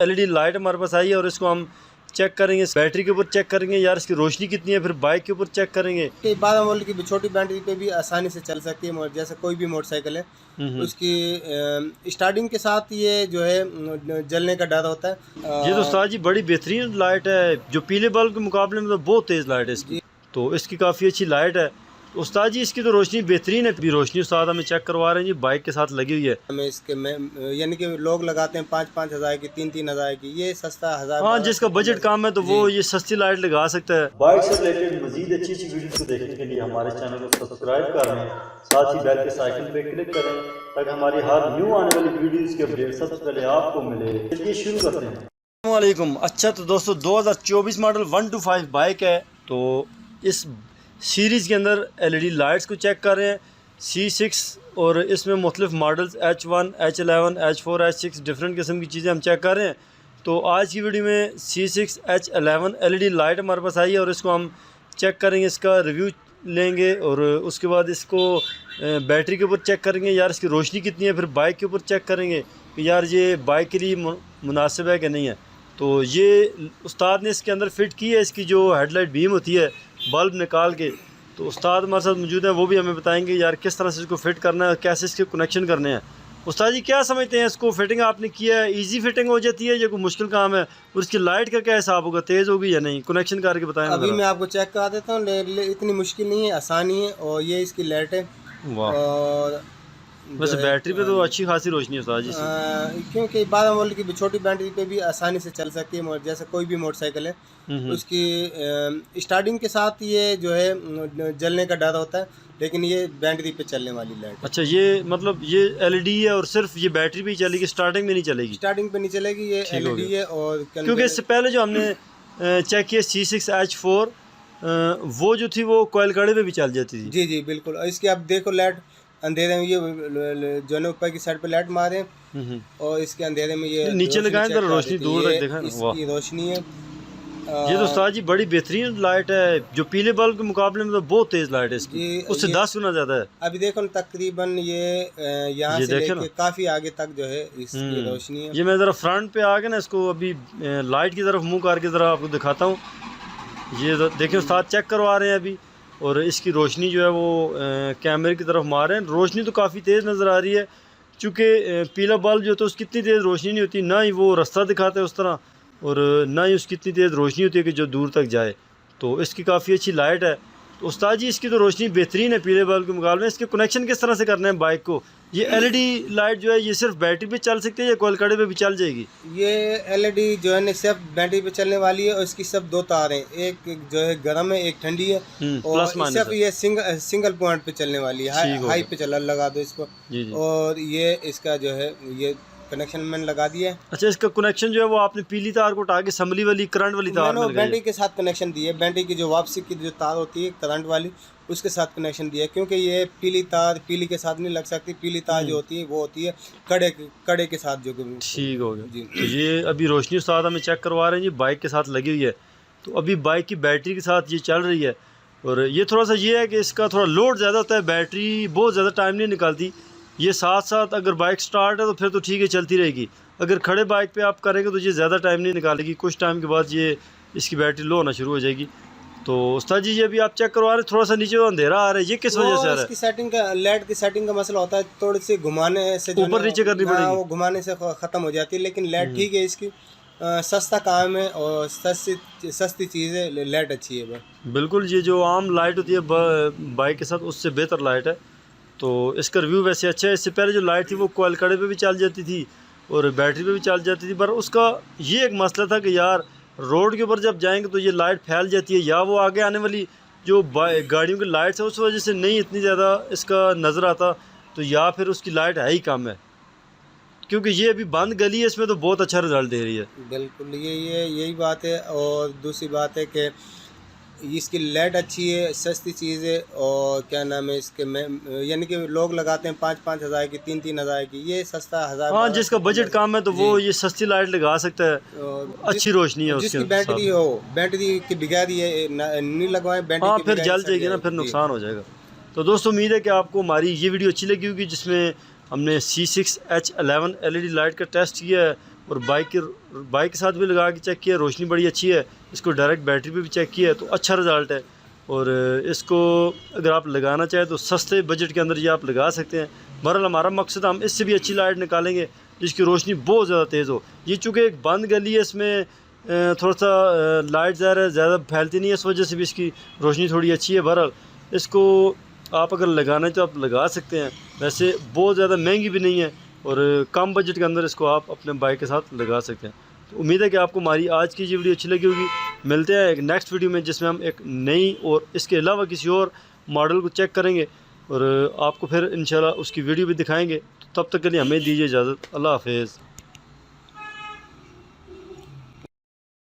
LED light हमारे पास आई है और इसको हम चेक करेंगे, बैटरी के ऊपर चेक करेंगे यार इसकी रोशनी कितनी है, फिर बाइक के ऊपर चेक करेंगे। 12 वोल्ट की छोटी बैटरी पे भी आसानी से चल सकती है, जैसे कोई भी मोटरसाइकिल है उसकी स्टार्टिंग के साथ ये जो है जलने का डर होता है। ये तो उस्ताद जी बड़ी बेहतरीन लाइट है, जो पीले बल्ब के मुकाबले में तो बहुत तेज़ लाइट है इसकी, तो इसकी काफ़ी अच्छी लाइट है। उस्ताद जी इसकी तो रोशनी बेहतरीन है, भी रोशनी उस्ताद हमें चेक करवा रहे हैं जी, बाइक के साथ लगी हुई है। हमें इसके यानी कि लोग लगाते हैं 5-5 हज़ार की, 3-3 हज़ार की, ये सस्ता 1000। हाँ, जिसका बजट कम है तो वो ये सस्ती लाइट लगा सकता है। बाइक से रिलेटेड मजीद अच्छी अच्छी वीडियो को देखने के लिए हमारे चैनल को सब्सक्राइब कर लें, साथ ही बेल के आइकन पे क्लिक करें ताकि हमारी हर न्यू आने वाली वीडियोस की अपडेट सबसे पहले आपको मिले। चलिए शुरू करते हैं। अस्सलाम वालेकुम। अच्छा तो दोस्तों 2024 मॉडल 125 बाइक है, तो इस सीरीज़ के अंदर एलईडी लाइट्स को चेक कर रहे हैं C6, और इसमें मुख्तलिफ models H1, H11, H4, H6 different किस्म की चीज़ें हम चेक कर रहे हैं। तो आज की वीडियो में C6 H11 एलईडी लाइट हमारे पास आई है और इसको हम चेक करेंगे, इसका रिव्यू लेंगे और उसके बाद इसको बैटरी के ऊपर चेक करेंगे यार इसकी रोशनी कितनी है, फिर बाइक के ऊपर चेक करेंगे कि यार ये बाइक के लिए मुनासिब है कि नहीं है। तो ये उस्ताद ने इसके अंदर फ़िट की है, इसकी जो हेडलाइट बीम होती है बल्ब निकाल के, तो उस्ताद हमारे साथ मौजूद है, वो भी हमें बताएंगे यार किस तरह से इसको फ़िट करना है, कैसे इसके कनेक्शन करने हैं। उस्ताद जी क्या समझते हैं, इसको फिटिंग आपने किया है, इजी फिटिंग हो जाती है या कोई मुश्किल काम है, और इसकी लाइट का क्या हिसाब होगा, तेज़ होगी या नहीं, कनेक्शन करके बताएं। अभी मैं आपको चेक करा देता हूँ, इतनी मुश्किल नहीं है, आसानी है। और ये इसकी लाइट है, और वैसे बैटरी पे तो अच्छी खासी रोशनी है उस्ताद जी, क्योंकि 12 वोल्ट की छोटी बैटरी पे भी आसानी से चल सकती है, जैसे कोई भी मोटरसाइकिल है उसकी स्टार्टिंग के साथ ये जो है जलने का डर होता है, लेकिन ये बैटरी पे चलने वाली लाइट। अच्छा, ये मतलब ये एलईडी है और सिर्फ ये बैटरी पे ही चलेगी, स्टार्टिंग में नहीं चलेगी? स्टार्टिंग पे नहीं चलेगी, ये एलईडी है। और क्योंकि इससे पहले जो हमने चेक किया C6 H4 वो जो थी वो कोयल कड़े पे भी चल जाती थी। जी जी बिल्कुल। और इसकी आप देखो लाइट अंधेरे में, ये जो है ऊपर की साइड पे लाइट मारे और इसके अंधेरे में ये नीचे लगाएं तो रोशनी दूर तक देखा, इसकी रोशनी है। ये तो उस्ताद जी बड़ी बेहतरीन लाइट है, जो पीले बल्ब के मुकाबले में तो बहुत तेज लाइट है इसकी, उससे 10 गुना ज्यादा है। अभी देखो तकरीबन ये यहाँ से लेके काफी आगे तक जो है इसकी रोशनी है। ये मैं जरा फ्रंट पे आ गया ना, इसको अभी लाइट की तरफ मुंह करके जरा आपको दिखाता हूँ। ये देखिए उस्ताद चेक करवा रहे हैं अभी, और इसकी रोशनी जो है वो कैमरे की तरफ मार रहे हैं। रोशनी तो काफ़ी तेज़ नज़र आ रही है, चूँकि पीला बल्ब जो तो उसकी इतनी तेज़ रोशनी नहीं होती, ना ही वो रास्ता दिखाता है उस तरह, और ना ही उसकी इतनी तेज़ रोशनी होती है कि जो दूर तक जाए। तो इसकी काफ़ी अच्छी लाइट है। तो उस्ताद जी इसकी तो रोशनी बेहतरीन है पीले बल्ब के मुकाबले में। इसके कनेक्शन किस तरह से करना है बाइक को? ये एलईडी लाइट जो है ये सिर्फ बैटरी पे चल सकती है या कोयल कड़े पे भी चल जाएगी? ये एलईडी जो है ना सिर्फ बैटरी पे चलने वाली है, और इसकी सब 2 तार हैं, एक जो है गर्म है, एक ठंडी है, और सिर्फ ये सिंगल पॉइंट पे चलने वाली है। हाई पे चला लगा दो इसको, और ये इसका जो है ये कनेक्शन मैंने लगा दिया है। अच्छा, इसका कनेक्शन जो है वो आपने पीली तार को उठा के संभली वाली करंट वाली तार में बैटरी के साथ कनेक्शन दिया है। बैटरी की जो वापसी की जो तार होती है करंट वाली, उसके साथ कनेक्शन दिया है, क्योंकि ये पीली तार पीली के साथ नहीं लग सकती। पीली तार जो होती है वो होती है कड़े के साथ जो। ठीक हो गया जी। तो ये अभी रोशनी उस्ताद हमें चेक करवा रहे हैं जी, बाइक के साथ लगी हुई है, तो अभी बाइक की बैटरी के साथ ये चल रही है। और ये थोड़ा सा ये है कि इसका थोड़ा लोड ज़्यादा होता है, बैटरी बहुत ज़्यादा टाइम नहीं निकालती। ये साथ साथ अगर बाइक स्टार्ट है तो फिर तो ठीक है चलती रहेगी, अगर खड़े बाइक पे आप करेंगे तो ये ज़्यादा टाइम नहीं निकालेगी, कुछ टाइम के बाद ये इसकी बैटरी लो होना शुरू हो जाएगी। तो उस्ताद जी ये भी आप चेक करवा रहे हैं, थोड़ा सा नीचे अंधेरा आ रहा है, ये किस वजह से आ रहा है? इसकी सेटिंग का, लाइट की सेटिंग का मसला होता है, थोड़ी सी घुमाने से ऊपर नीचे करनी पड़ेगी, वो घुमाने से ख़त्म हो जाती है। लेकिन लाइट ठीक है इसकी, सस्ता काम है और सस्ती चीज़ है, लाइट अच्छी है। बिल्कुल, ये जो आम लाइट होती है बाइक के साथ उससे बेहतर लाइट है। तो इसका रिव्यू वैसे अच्छा है। इससे पहले जो लाइट थी वो कोयल कड़े पे भी चल जाती थी और बैटरी पे भी चल जाती थी, पर उसका ये एक मसला था कि यार रोड के ऊपर जब जाएंगे तो ये लाइट फैल जाती है, या वो आगे आने वाली जो गाड़ियों की लाइट्स है उस वजह से नहीं इतनी ज़्यादा इसका नज़र आता, तो या फिर उसकी लाइट है ही कम है, क्योंकि ये अभी बंद गली है, इसमें तो बहुत अच्छा रिजल्ट दे रही है। बिल्कुल यही बात है। और दूसरी बात है कि इसकी लाइट अच्छी है, सस्ती चीज़ है, और क्या नाम है इसके यानी कि लोग लगाते हैं 5-5 हज़ार की, 3-3 हज़ार की, ये सस्ता 1000। हाँ, जिसका बजट कम है तो वो ये सस्ती लाइट लगा सकता है, अच्छी रोशनी है जिसकी बैटरी हो, बैटरी की बगैर ये नहीं लगवाएं बैटरी। हाँ, फिर जल जाएगी ना, फिर नुकसान हो जाएगा। तो दोस्तों उम्मीद है कि आपको हमारी ये वीडियो अच्छी लगी होगी, जिसमें हमने C6 H11 एलईडी लाइट का टेस्ट किया है और बाइक के साथ भी लगा के चेक किया, रोशनी बड़ी अच्छी है। इसको डायरेक्ट बैटरी पे भी चेक किया तो अच्छा रिज़ल्ट है। और इसको अगर आप लगाना चाहें तो सस्ते बजट के अंदर ये आप लगा सकते हैं। बहरहाल हमारा मकसद हम इससे भी अच्छी लाइट निकालेंगे जिसकी रोशनी बहुत ज़्यादा तेज़ हो। ये चूँकि एक बंद गली है, इसमें थोड़ा सा लाइट ज़्यादा फैलती नहीं है, इस वजह से भी इसकी रोशनी थोड़ी अच्छी है। बहरहाल इसको आप अगर लगाना है तो आप लगा सकते हैं। वैसे बहुत ज़्यादा महंगी भी नहीं है और कम बजट के अंदर इसको आप अपने बाइक के साथ लगा सकते हैं। तो उम्मीद है कि आपको हमारी आज की ये वीडियो अच्छी लगी होगी। मिलते हैं एक नेक्स्ट वीडियो में जिसमें हम एक नई और इसके अलावा किसी और मॉडल को चेक करेंगे और आपको फिर इंशाल्लाह उसकी वीडियो भी दिखाएंगे। तो तब तक के लिए हमें दीजिए इजाज़त। अल्लाह हाफ़िज़।